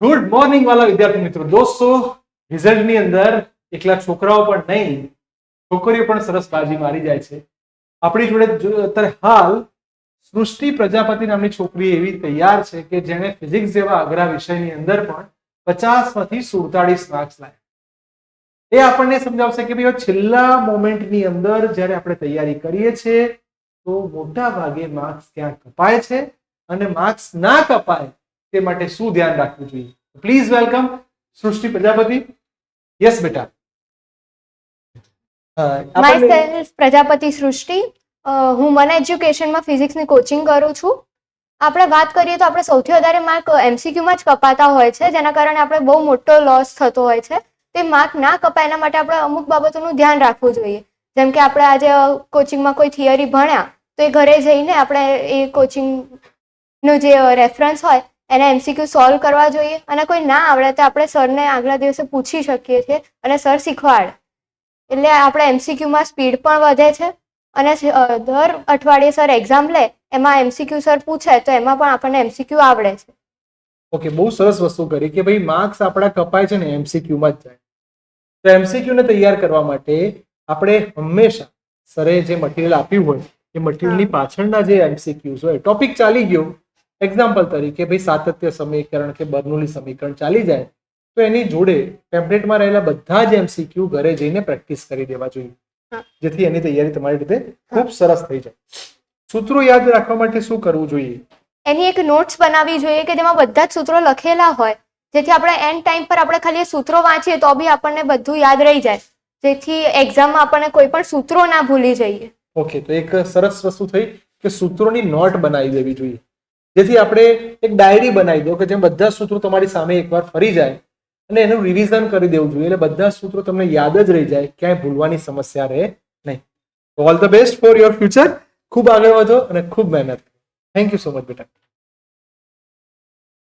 Good morning વાલા વિદ્યાર્થી મિત્રો. દોસ્તો, રિઝલ્ટની અંદર એકલા છોકરાઓ પણ નહીં, છોકરીઓ પણ સરસ બાજી મારી જાય છે. આપણી જોડે અત્યારે હાલ સૃષ્ટિ પ્રજાપતિ નામની છોકરી એવી તૈયાર છે કે જેણે ફિઝિક્સ જેવા અઘરા વિષયની અંદર પણ 50 માંથી 47 માર્ક્સ લાવ્યા. એ આપણને સમજાવશે કે ભાઈ છેલ્લા મોમેન્ટની અંદર જ્યારે આપણે તૈયારી કરીએ છીએ તો મોટા ભાગે માર્ક્સ ક્યાં કપાય છે અને માર્ક્સ ના કપાય તે માટે શું ધ્યાન રાખવું જોઈએ. પ્લીઝ વેલકમ સૃષ્ટિ પ્રજાપતિ. યસ બેટા. માય પ્રજાપતિ સૃષ્ટિ. હું મન એજ્યુકેશનમાં ફિઝિક્સની કોચિંગ કરું છું. આપણે વાત કરીએ તો આપણે સૌથી વધારે માર્ક એમસીક્યુમાં જ કપાતા હોય છે, જેના કારણે આપણે બહુ મોટો લોસ થતો હોય છે. તે માર્ક ના કપાય એના માટે આપણે અમુક બાબતોનું ધ્યાન રાખવું જોઈએ. જેમ કે આપણે આજે કોચિંગમાં કોઈ થિયરી ભણ્યા તો એ ઘરે જઈને આપણે એ કોચિંગનો જે રેફરન્સ હોય એને એમસીક્યુ સોલ્વ કરવા જોઈએ, અને કોઈ ના આવડે તો આપણે સરને આગલા દિવસે પૂછી શકીએ છીએ અને સર શીખવાડે. એટલે આપણે એમસીક્યુમાં સ્પીડ પણ વધે છે અને દર અઠવાડિયે સર એક્ઝામ લે એમાં એમસીક્યુ સર પૂછે તો એમાં પણ આપણને એમસીક્યુ આવડે છે. ઓકે, બહુ સરસ વસ્તુ કરી કે ભાઈ માર્ક્સ આપણા કપાય છે ને એમસીક્યુમાં જ જાય. તો એમસીક્યુ ને તૈયાર કરવા માટે આપણે હંમેશા સરે જે મટીરિયલ આપ્યું હોય એ મટીરિયલની પાછળના જે એમસીક્યુઝ હોય, ટોપિક ચાલી ગયો, એક્ઝામ્પલ તરીકે ભાઈ સાતત્ય સમીકરણ કે બર્નોલી સમીકરણ ચાલી જાય તો એની જોડે ટેમ્પલેટમાં રહેલા બધા જ એમસીક્યુ ઘરે જઈને પ્રેક્ટિસ કરી દેવા જોઈએ, જેથી એની તૈયારી તમારી રીતે ખૂબ સરસ થઈ જાય. સૂત્રો યાદ રાખવા માટે શું કરવું જોઈએ? એની એક નોટ્સ બનાવવી જોઈએ કે જેમાં બધા જ સૂત્રો લખેલા હોય, જેથી આપણે એન્ડ ટાઈમ પર આપણે ખાલી સૂત્રો વાંચીએ તો બી આપણને બધું યાદ રહી જાય, જેથી એક્ઝામમાં આપણને કોઈ પણ સૂત્રો ના ભૂલી જઈએ. ઓકે, તો એક સરસ વસ્તુ થઈ કે સૂત્રોની નોટ બનાવી દેવી જોઈએ, જેથી આપણે એક ડાયરી બનાવી દો કે જેમ બધા સૂત્રો તમારી સામે એકવાર ફરી જાય અને એનું રિવિઝન કરી દેવું જોઈએ, એટલે બધા સૂત્રો તમને યાદ જ રહી જાય, ક્યાંય ભૂલવાની સમસ્યા રહે નહીં. All the best for your future. ખૂબ આગળ વધો અને ખૂબ મહેનત કરો. થેન્ક યુ સો મચ બેટા.